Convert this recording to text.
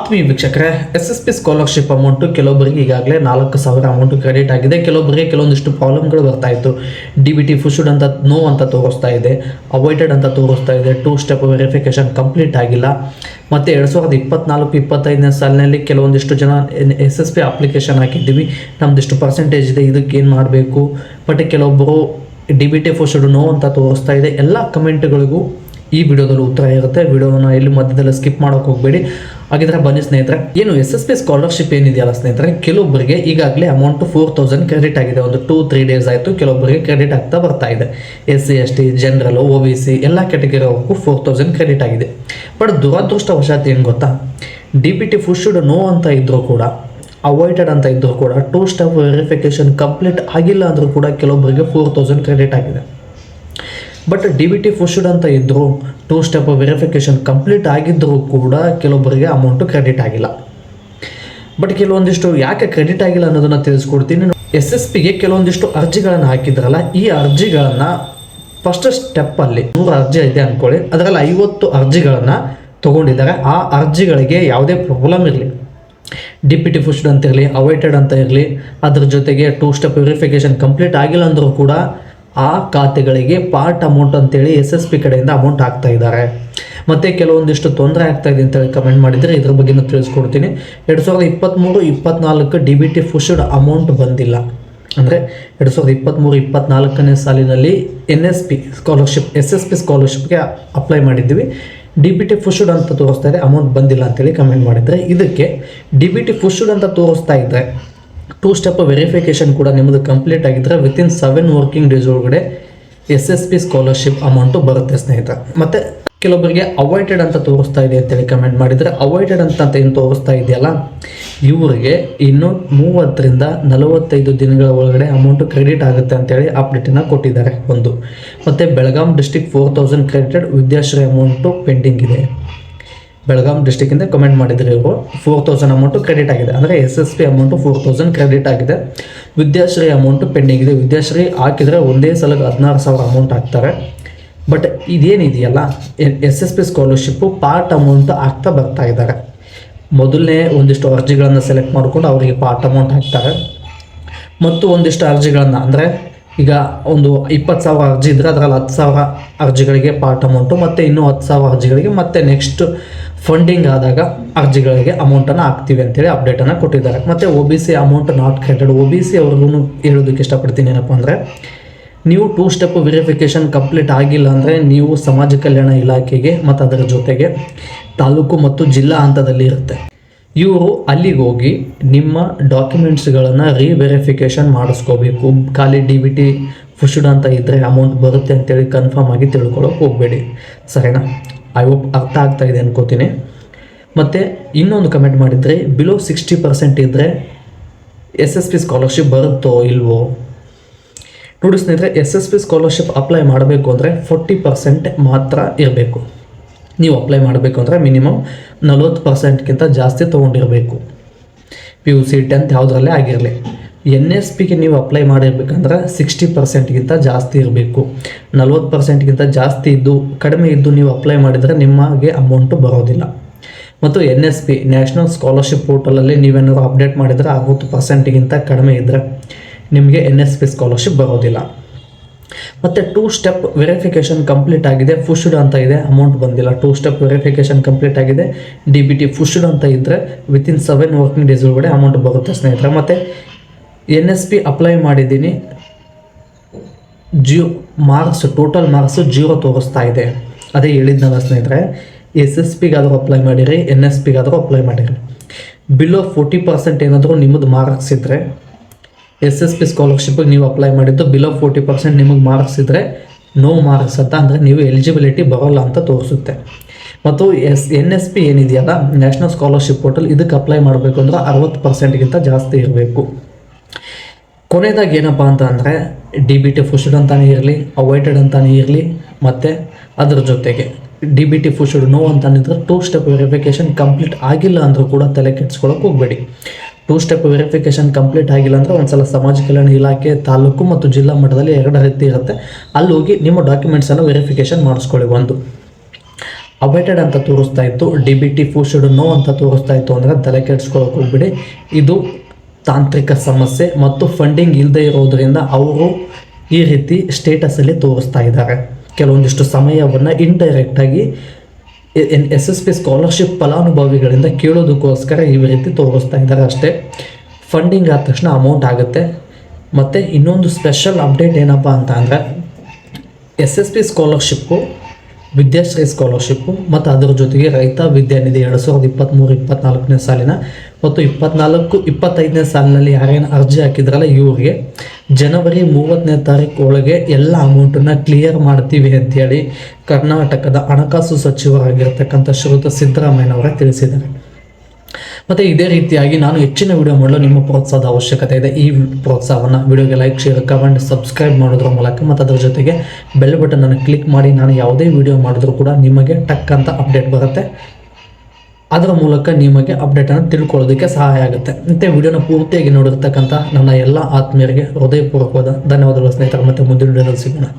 ಆತ್ಮೀಯ ವೀಕ್ಷಕರೇ, SSP scholarship amount ಕೆಲವೊಬ್ಬರಿಗೆ ಈಗಾಗಲೇ 4,000 ಅಮೌಂಟು ಕ್ರೆಡಿಟ್ ಆಗಿದೆ. ಕೆಲವೊಬ್ಬರಿಗೆ ಕೆಲವೊಂದಿಷ್ಟು ಪ್ರಾಬ್ಲಮ್ಗಳು ಬರ್ತಾ ಇತ್ತು. DBT ಪುಶ್ಡ್ ಅಂತ ನೋ ಅಂತ ತೋರಿಸ್ತಾ ಇದೆ, ಅವಾಯ್ಡೆಡ್ ಅಂತ ತೋರಿಸ್ತಾ ಇದೆ, 2 ಸ್ಟೆಪ್ ವೆರಿಫಿಕೇಷನ್ ಕಂಪ್ಲೀಟ್ ಆಗಿಲ್ಲ. ಮತ್ತು 2024-25ನೇ ಸಾಲಿನಲ್ಲಿ ಕೆಲವೊಂದಿಷ್ಟು ಜನ SSP ಅಪ್ಲಿಕೇಶನ್ ಹಾಕಿದ್ದೀವಿ, ನಮ್ಮದಿಷ್ಟು ಪರ್ಸೆಂಟೇಜ್ ಇದೆ, ಇದಕ್ಕೆ ಏನು ಮಾಡಬೇಕು. ಬಟ್ ಕೆಲವೊಬ್ಬರು DBT ಪುಶ್ಡ್ ನೋ ಅಂತ ತೋರಿಸ್ತಾ ಇದೆ. ಎಲ್ಲ ಕಮೆಂಟ್ಗಳಿಗೂ ಈ ವಿಡಿಯೋದಲ್ಲಿ ಉತ್ತರ ಇರುತ್ತೆ. ವಿಡಿಯೋನ ಇಲ್ಲಿ ಮಧ್ಯದಲ್ಲಿ ಸ್ಕಿಪ್ ಮಾಡೋಕೆ ಹೋಗಬೇಡಿ. ಹಾಗಿದ್ರೆ ಬನ್ನಿ ಸ್ನೇಹಿತರೆ, ಏನು SSP ಸ್ಕಾಲರ್ಶಿಪ್ ಏನಿದೆಯಲ್ಲ ಸ್ನೇಹಿತರೆ, ಕೆಲವೊಬ್ಬರಿಗೆ ಈಗಾಗಲೇ ಅಮೌಂಟು 4,000 ಕ್ರೆಡಿಟ್ ಆಗಿದೆ. ಒಂದು 2-3 ಡೇಸ್ ಆಯಿತು. ಕೆಲವೊಬ್ಬರಿಗೆ ಕ್ರೆಡಿಟ್ ಆಗ್ತಾ ಬರ್ತಾ ಇದೆ. SC ST ಜನರಲ್ OBC ಎಲ್ಲ ಕ್ಯಾಟಗರಿವರೆಗೂ 4,000 ಕ್ರೆಡಿಟ್ ಆಗಿದೆ. ಬಟ್ ದುರದೃಷ್ಟವಶಾತ್ ಏನು ಗೊತ್ತಾ, DBT ಪುಶ್ಡ್ ನೋ ಅಂತ ಇದ್ದರೂ ಕೂಡ, ಅವಾಯ್ಡೆಡ್ ಅಂತ ಇದ್ದರೂ ಕೂಡ, 2 ಸ್ಟೆಪ್ ವೆರಿಫಿಕೇಷನ್ ಕಂಪ್ಲೀಟ್ ಆಗಿಲ್ಲ ಅಂದರೂ ಕೂಡ ಕೆಲವೊಬ್ಬರಿಗೆ 4,000 ಕ್ರೆಡಿಟ್ ಆಗಿದೆ. ಬಟ್ DBT ಪುಶ್ಡ್ ಅಂತ ಇದ್ದರೂ 2 ಸ್ಟೆಪ್ ವೆರಿಫಿಕೇಷನ್ ಕಂಪ್ಲೀಟ್ ಆಗಿದ್ದರೂ ಕೂಡ ಕೆಲವೊಬ್ಬರಿಗೆ ಅಮೌಂಟು ಕ್ರೆಡಿಟ್ ಆಗಿಲ್ಲ. ಬಟ್ ಕೆಲವೊಂದಿಷ್ಟು ಯಾಕೆ ಕ್ರೆಡಿಟ್ ಆಗಿಲ್ಲ ಅನ್ನೋದನ್ನು ತಿಳಿಸ್ಕೊಡ್ತೀನಿ. SSPಗೆ ಕೆಲವೊಂದಿಷ್ಟು ಅರ್ಜಿಗಳನ್ನು ಹಾಕಿದ್ರಲ್ಲ, ಈ ಅರ್ಜಿಗಳನ್ನು ಫಸ್ಟ್ ಸ್ಟೆಪ್ಪಲ್ಲಿ 100 ಅರ್ಜಿ ಇದೆ ಅಂದ್ಕೊಳ್ಳಿ, ಅದರಲ್ಲಿ 50 ಅರ್ಜಿಗಳನ್ನು ತೊಗೊಂಡಿದ್ದಾರೆ. ಆ ಅರ್ಜಿಗಳಿಗೆ ಯಾವುದೇ ಪ್ರಾಬ್ಲಮ್ ಇರಲಿ, DBT ಪುಶ್ಡ್ ಅಂತ ಇರಲಿ, ಅವಾಯ್ಡೆಡ್ ಅಂತ ಇರಲಿ, ಅದ್ರ ಜೊತೆಗೆ 2 ಸ್ಟೆಪ್ ವೆರಿಫಿಕೇಷನ್ ಕಂಪ್ಲೀಟ್ ಆಗಿಲ್ಲ ಅಂದರೂ ಕೂಡ ಆ ಖಾತೆಗಳಿಗೆ ಪಾರ್ಟ್ ಅಮೌಂಟ್ ಅಂತೇಳಿ SSP ಕಡೆಯಿಂದ ಅಮೌಂಟ್ ಹಾಕ್ತಾ ಇದ್ದಾರೆ. ಮತ್ತು ಕೆಲವೊಂದಿಷ್ಟು ತೊಂದರೆ ಆಗ್ತಾ ಇದೆ ಅಂತೇಳಿ ಕಮೆಂಟ್ ಮಾಡಿದರೆ ಇದ್ರ ಬಗ್ಗೆನೂ ತಿಳಿಸ್ಕೊಡ್ತೀನಿ. 2023-24 DBT ಪುಶ್ಡ್ ಅಮೌಂಟ್ ಬಂದಿಲ್ಲ. ಅಂದರೆ 2023-24ನೇ ಸಾಲಿನಲ್ಲಿ NSP ಸ್ಕಾಲರ್ಶಿಪ್ SSP ಸ್ಕಾಲರ್ಶಿಪ್ಗೆ ಅಪ್ಲೈ ಮಾಡಿದ್ದೀವಿ, DBT ಪುಶ್ಡ್ ಅಂತ ತೋರಿಸ್ತಾ ಇದೆ, ಅಮೌಂಟ್ ಬಂದಿಲ್ಲ ಅಂತೇಳಿ ಕಮೆಂಟ್ ಮಾಡಿದರೆ, ಇದಕ್ಕೆ DBT ಪುಶ್ಡ್ ಅಂತ ತೋರಿಸ್ತಾ ಇದ್ದರೆ 2 ಸ್ಟೆಪ್ ವೆರಿಫಿಕೇಷನ್ ಕೂಡ ನಿಮ್ಮದು ಕಂಪ್ಲೀಟ್ ಆಗಿದ್ದರೆ ವಿತಿನ್ 7 ವರ್ಕಿಂಗ್ ಡೇಸ್ ಒಳಗಡೆ SSP ಸ್ಕಾಲರ್ಶಿಪ್ ಅಮೌಂಟು ಬರುತ್ತೆ ಸ್ನೇಹಿತರೆ. ಮತ್ತು ಕೆಲವೊಬ್ಬರಿಗೆ ಅವಾಯ್ಡೆಡ್ ಅಂತ ತೋರಿಸ್ತಾ ಇದೆ ಅಂತೇಳಿ ಕಮೆಂಟ್ ಮಾಡಿದರೆ, ಅವಾಯ್ಡೆಡ್ ಅಂತ ಏನು ತೋರಿಸ್ತಾ ಇದೆಯಲ್ಲ, ಇವರಿಗೆ ಇನ್ನು 30ರಿಂದ 45 ದಿನಗಳ ಒಳಗಡೆ ಅಮೌಂಟು ಕ್ರೆಡಿಟ್ ಆಗುತ್ತೆ ಅಂತೇಳಿ ಅಪ್ಡೇಟನ್ನು ಕೊಟ್ಟಿದ್ದಾರೆ ಒಂದು. ಮತ್ತು Belgaum district 4,000 credited, Vidyashree amount pending ಇದೆ. ಬೆಳಗಾಂ ಡಿಸ್ಟಿಕ್ಕಿಂದ ಕಮೆಂಟ್ ಮಾಡಿದರೆ ಇವರು 4,000 ಅಮೌಂಟು ಕ್ರೆಡಿಟ್ ಆಗಿದೆ. ಅಂದರೆ SSP ಅಮೌಂಟು 4,000 ಕ್ರೆಡಿಟ್ ಆಗಿದೆ, ವಿದ್ಯಾಶ್ರೀ ಅಮೌಂಟು ಪೆಂಡಿಂಗ್ ಇದೆ. ವಿದ್ಯಾಶ್ರೀ ಹಾಕಿದರೆ ಒಂದೇ ಸಲಕ್ಕೆ 16,000 ಅಮೌಂಟ್ ಹಾಕ್ತಾರೆ. ಬಟ್ ಇದೇನಿದೆಯಲ್ಲ SSP ಸ್ಕಾಲರ್ಶಿಪ್ಪು ಪಾರ್ಟ್ ಅಮೌಂಟ್ ಹಾಕ್ತಾ ಬರ್ತಾ ಇದ್ದಾರೆ. ಮೊದಲನೇ ಒಂದಿಷ್ಟು ಅರ್ಜಿಗಳನ್ನು ಸೆಲೆಕ್ಟ್ ಮಾಡಿಕೊಂಡು ಅವರಿಗೆ ಪಾರ್ಟ್ ಅಮೌಂಟ್ ಹಾಕ್ತಾರೆ. ಮತ್ತು ಒಂದಿಷ್ಟು ಅರ್ಜಿಗಳನ್ನು, ಅಂದರೆ ಈಗ ಒಂದು 20,000 ಅರ್ಜಿ ಇದ್ದರೆ ಅದರಲ್ಲಿ 10,000 ಅರ್ಜಿಗಳಿಗೆ ಪಾರ್ಟ್ ಅಮೌಂಟು, ಮತ್ತು ಇನ್ನೂ 10,000 ಅರ್ಜಿಗಳಿಗೆ ಮತ್ತೆ ನೆಕ್ಸ್ಟ್ ಫಂಡಿಂಗ್ ಆದಾಗ ಅರ್ಜಿಗಳಿಗೆ ಅಮೌಂಟನ್ನು ಹಾಕ್ತೀವಿ ಅಂತೇಳಿ ಅಪ್ಡೇಟನ್ನು ಕೊಟ್ಟಿದ್ದಾರೆ. ಮತ್ತು OBC amount not credited. OBC ಅವ್ರಿಗೂ ಹೇಳೋದಕ್ಕೆ ಇಷ್ಟಪಡ್ತೀನಿ ಏನಪ್ಪ ಅಂದರೆ, ನೀವು 2 ಸ್ಟೆಪ್ ವೆರಿಫಿಕೇಷನ್ ಕಂಪ್ಲೀಟ್ ಆಗಿಲ್ಲ ಅಂದರೆ ನೀವು ಸಮಾಜ ಕಲ್ಯಾಣ ಇಲಾಖೆಗೆ ಮತ್ತು ಅದರ ಜೊತೆಗೆ ತಾಲೂಕು ಮತ್ತು ಜಿಲ್ಲಾ ಹಂತದಲ್ಲಿ ಇರುತ್ತೆ, ಇವರು ಅಲ್ಲಿಗೆ ಹೋಗಿ ನಿಮ್ಮ ಡಾಕ್ಯುಮೆಂಟ್ಸ್ಗಳನ್ನು ರಿವೆರಿಫಿಕೇಷನ್ ಮಾಡಿಸ್ಕೋಬೇಕು. ಖಾಲಿ DBT ಪುಶ್ಡ್ ಅಂತ ಇದ್ದರೆ ಅಮೌಂಟ್ ಬರುತ್ತೆ ಅಂತೇಳಿ ಕನ್ಫರ್ಮ್ ಆಗಿ ತಿಳ್ಕೊಳ್ಳೋಕೆ ಹೋಗಬೇಡಿ, ಸರಿನಾ? ಐ ಹೋಪ್ ಅರ್ಥ ಆಗ್ತಾ ಇದೆ ಅನ್ಕೋತೀನಿ. ಮತ್ತು ಇನ್ನೊಂದು ಕಮೆಂಟ್ ಮಾಡಿದರೆ, ಬಿಲೋ 60% ಇದ್ದರೆ SSP ಸ್ಕಾಲರ್ಶಿಪ್ ಬರುತ್ತೋ ಇಲ್ವೋ? ನೋಡಿ ಸ್ನೇಹಿತರೆ, SSP ಸ್ಕಾಲರ್ಶಿಪ್ ಅಪ್ಲೈ ಮಾಡಬೇಕು ಅಂದರೆ 40% ಮಾತ್ರ ಇರಬೇಕು. ನೀವು ಅಪ್ಲೈ ಮಾಡಬೇಕು ಅಂದರೆ ಮಿನಿಮಮ್ 40%ಗಿಂತ ಜಾಸ್ತಿ ತೊಗೊಂಡಿರಬೇಕು. PUC 10th ಯಾವುದರಲ್ಲೇ ಆಗಿರಲಿ. NSPಗೆ ನೀವು ಅಪ್ಲೈ ಮಾಡಿರ್ಬೇಕಂದ್ರೆ 60%ಗಿಂತ ಜಾಸ್ತಿ ಇರಬೇಕು. 40%ಗಿಂತ ಜಾಸ್ತಿ ಇದ್ದು ಕಡಿಮೆ ಇದ್ದು ನೀವು ಅಪ್ಲೈ ಮಾಡಿದರೆ ನಿಮಗೆ ಅಮೌಂಟು ಬರೋದಿಲ್ಲ. ಮತ್ತು NSP ನ್ಯಾಷನಲ್ ಸ್ಕಾಲರ್ಶಿಪ್ ಪೋರ್ಟಲಲ್ಲಿ ನೀವೇನಾದ್ರು ಅಪ್ಡೇಟ್ ಮಾಡಿದರೆ 60%ಗಿಂತ ಕಡಿಮೆ ಇದ್ದರೆ ನಿಮಗೆ NSP ಸ್ಕಾಲರ್ಶಿಪ್ ಬರೋದಿಲ್ಲ. ಮತ್ತು 2 ಸ್ಟೆಪ್ ವೆರಿಫಿಕೇಷನ್ ಕಂಪ್ಲೀಟ್ ಆಗಿದೆ, ಪುಶ್ಡ್ ಅಂತ ಇದೆ, ಅಮೌಂಟ್ ಬಂದಿಲ್ಲ. 2 ಸ್ಟೆಪ್ ವೆರಿಫಿಕೇಷನ್ ಕಂಪ್ಲೀಟ್ ಆಗಿದೆ, DBT ಪುಶ್ಡ್ ಅಂತ ಇದ್ದರೆ ವಿತಿನ್ 7 ವರ್ಕಿಂಗ್ ಡೇಸ್ ಒಳಗಡೆ ಅಮೌಂಟ್ ಬರುತ್ತೆ ಸ್ನೇಹಿತರೆ. ಮತ್ತು NSP ಅಪ್ಲೈ ಮಾಡಿದ್ದೀನಿ, ಟೋಟಲ್ ಮಾರ್ಕ್ಸು 0 ತೋರಿಸ್ತಾ ಇದೆ. ಅದೇ ಹೇಳಿದ್ನಲ್ಲ ಸ್ನೇಹಿತರೆ, SSPಗಾದರೂ ಅಪ್ಲೈ ಮಾಡಿರಿ, NSPಗಾದರೂ ಅಪ್ಲೈ ಮಾಡಿರಿ. ಬಿಲೋ 40% ಏನಾದರೂ ನಿಮ್ಮದು ಮಾರ್ಕ್ಸ್ ಇದ್ದರೆ, SSP ಸ್ಕಾಲರ್ಶಿಪ್ಗೆ ನೀವು ಅಪ್ಲೈ ಮಾಡಿದ್ದು ಬಿಲೋ 40% ನಿಮಗೆ ಮಾರ್ಕ್ಸ್ ಇದ್ದರೆ ನೋ ಮಾರ್ಕ್ಸ್ ಅಂತ, ಅಂದರೆ ನೀವು ಎಲಿಜಿಬಿಲಿಟಿ ಬರೋಲ್ಲ ಅಂತ ತೋರಿಸುತ್ತೆ. ಮತ್ತು NSP ಏನಿದೆಯಲ್ಲ, ನ್ಯಾಷನಲ್ ಸ್ಕಾಲರ್ಶಿಪ್ ಪೋರ್ಟಲ್, ಇದಕ್ಕೆ ಅಪ್ಲೈ ಮಾಡಬೇಕು ಅಂದರೆ 60%ಗಿಂತ ಜಾಸ್ತಿ ಇರಬೇಕು. ಕೊನೆಯದಾಗಿ ಏನಪ್ಪ ಅಂತ ಅಂದರೆ, DBT ಪುಶ್ಡ್ ಅಂತಾನೆ ಇರಲಿ, ಅವಾಯ್ಡೆಡ್ ಅಂತಾನೆ ಇರಲಿ, ಮತ್ತು ಅದ್ರ ಜೊತೆಗೆ DBT ಪುಶ್ಡ್ ನೋ ಅಂತಂದಿದ್ರೆ 2 ಸ್ಟೆಪ್ ವೆರಿಫಿಕೇಷನ್ ಕಂಪ್ಲೀಟ್ ಆಗಿಲ್ಲ ಅಂದರೂ ಕೂಡ ತಲೆ ಕೆಡಿಸ್ಕೊಳ್ಳೋಕೆ ಹೋಗಬೇಡಿ. 2 ಸ್ಟೆಪ್ ವೆರಿಫಿಕೇಷನ್ ಕಂಪ್ಲೀಟ್ ಆಗಿಲ್ಲ ಅಂದರೆ ಒಂದ್ಸಲ ಸಮಾಜ ಕಲ್ಯಾಣ ಇಲಾಖೆ ತಾಲೂಕು ಮತ್ತು ಜಿಲ್ಲಾ ಮಟ್ಟದಲ್ಲಿ 2 ರೀತಿ ಇರುತ್ತೆ, ಅಲ್ಲಿ ಹೋಗಿ ನಿಮ್ಮ ಡಾಕ್ಯುಮೆಂಟ್ಸನ್ನು ವೆರಿಫಿಕೇಷನ್ ಮಾಡಿಸ್ಕೊಳ್ಳಿ. ಒಂದು ಅಬೈಟೆಡ್ ಅಂತ ತೋರಿಸ್ತಾ ಇತ್ತು, DBT ಪುಷ್ಡ್ ನೋ ಅಂತ ತೋರಿಸ್ತಾ ಇತ್ತು ಅಂದರೆ ತಲೆ ಕೆಡಿಸ್ಕೊಳ್ಳೋಕೆ ಹೋಗ್ಬಿಡಿ. ಇದು ತಾಂತ್ರಿಕ ಸಮಸ್ಯೆ ಮತ್ತು ಫಂಡಿಂಗ್ ಇಲ್ಲದೆ ಇರೋದರಿಂದ ಅವರು ಈ ರೀತಿ ಸ್ಟೇಟಸಲ್ಲಿ ತೋರಿಸ್ತಾ ಇದ್ದಾರೆ. ಕೆಲವೊಂದಿಷ್ಟು ಸಮಯವನ್ನು ಇಂಡೈರೆಕ್ಟಾಗಿ SSP ಸ್ಕಾಲರ್ಶಿಪ್ ಫಲಾನುಭವಿಗಳಿಂದ ಕೇಳೋದಕ್ಕೋಸ್ಕರ ಈ ರೀತಿ ತೋರಿಸ್ತಾ ಇದ್ದಾರೆ ಅಷ್ಟೇ. ಫಂಡಿಂಗ್ ಆದ ತಕ್ಷಣ ಅಮೌಂಟ್ ಆಗುತ್ತೆ. ಮತ್ತು ಇನ್ನೊಂದು ಸ್ಪೆಷಲ್ ಅಪ್ಡೇಟ್ ಏನಪ್ಪ ಅಂತ ಅಂದರೆ SSP ಸ್ಕಾಲರ್ಶಿಪ್ಪು, ವಿದ್ಯಾಶ್ರೀ ಸ್ಕಾಲರ್ಶಿಪ್ಪು ಮತ್ತು ಅದರ ಜೊತೆಗೆ ರೈತ ವಿದ್ಯಾನಿಧಿ 2023-24ನೇ ಸಾಲಿನ ಮತ್ತು 24-25ನೇ ಸಾಲಿನಲ್ಲಿ ಯಾರೇನು ಅರ್ಜಿ ಹಾಕಿದ್ರಲ್ಲ ಇವರಿಗೆ ಜನವರಿ 30ನೇ ತಾರೀಕು ಒಳಗೆ ಎಲ್ಲ ಅಮೌಂಟನ್ನು ಕ್ಲಿಯರ್ ಮಾಡ್ತೀವಿ ಅಂತೇಳಿ ಕರ್ನಾಟಕದ ಹಣಕಾಸು ಸಚಿವರಾಗಿರ್ತಕ್ಕಂಥ ಶ್ರೀಯುತ ಸಿದ್ದರಾಮಯ್ಯನವರೇ ತಿಳಿಸಿದ್ದಾರೆ. ಮತ್ತು ಇದೇ ರೀತಿಯಾಗಿ ನಾನು ಹೆಚ್ಚಿನ ವಿಡಿಯೋ ಮಾಡಲು ನಿಮ್ಮ ಪ್ರೋತ್ಸಾಹದ ಅವಶ್ಯಕತೆ ಇದೆ. ಈ ಪ್ರೋತ್ಸಾಹವನ್ನು ವಿಡಿಯೋಗೆ ಲೈಕ್, ಶೇರ್, ಕಮೆಂಟ್, ಸಬ್ಸ್ಕ್ರೈಬ್ ಮಾಡೋದ್ರ ಮೂಲಕ ಮತ್ತು ಅದರ ಜೊತೆಗೆ ಬೆಲ್ ಬಟನನ್ನು ಕ್ಲಿಕ್ ಮಾಡಿ ನಾನು ಯಾವುದೇ ವಿಡಿಯೋ ಮಾಡಿದ್ರೂ ಕೂಡ ನಿಮಗೆ ಟಕ್ ಅಂತ ಅಪ್ಡೇಟ್ ಬರುತ್ತೆ. ಅದರ ಮೂಲಕ ನಿಮಗೆ ಅಪ್ಡೇಟನ್ನು ತಿಳ್ಕೊಳ್ಳೋದಕ್ಕೆ ಸಹಾಯ ಆಗುತ್ತೆ. ಮತ್ತು ವಿಡಿಯೋನ ಪೂರ್ತಿಯಾಗಿ ನೋಡಿರ್ತಕ್ಕಂಥ ನನ್ನ ಎಲ್ಲ ಆತ್ಮೀಯರಿಗೆ ಹೃದಯಪೂರ್ವಕವಾದ ಧನ್ಯವಾದಗಳು ಸ್ನೇಹಿತರೆ. ಮತ್ತು ಮುಂದಿನ ವಿಡಿಯೋದಲ್ಲಿ ಸಿಗೋಣ.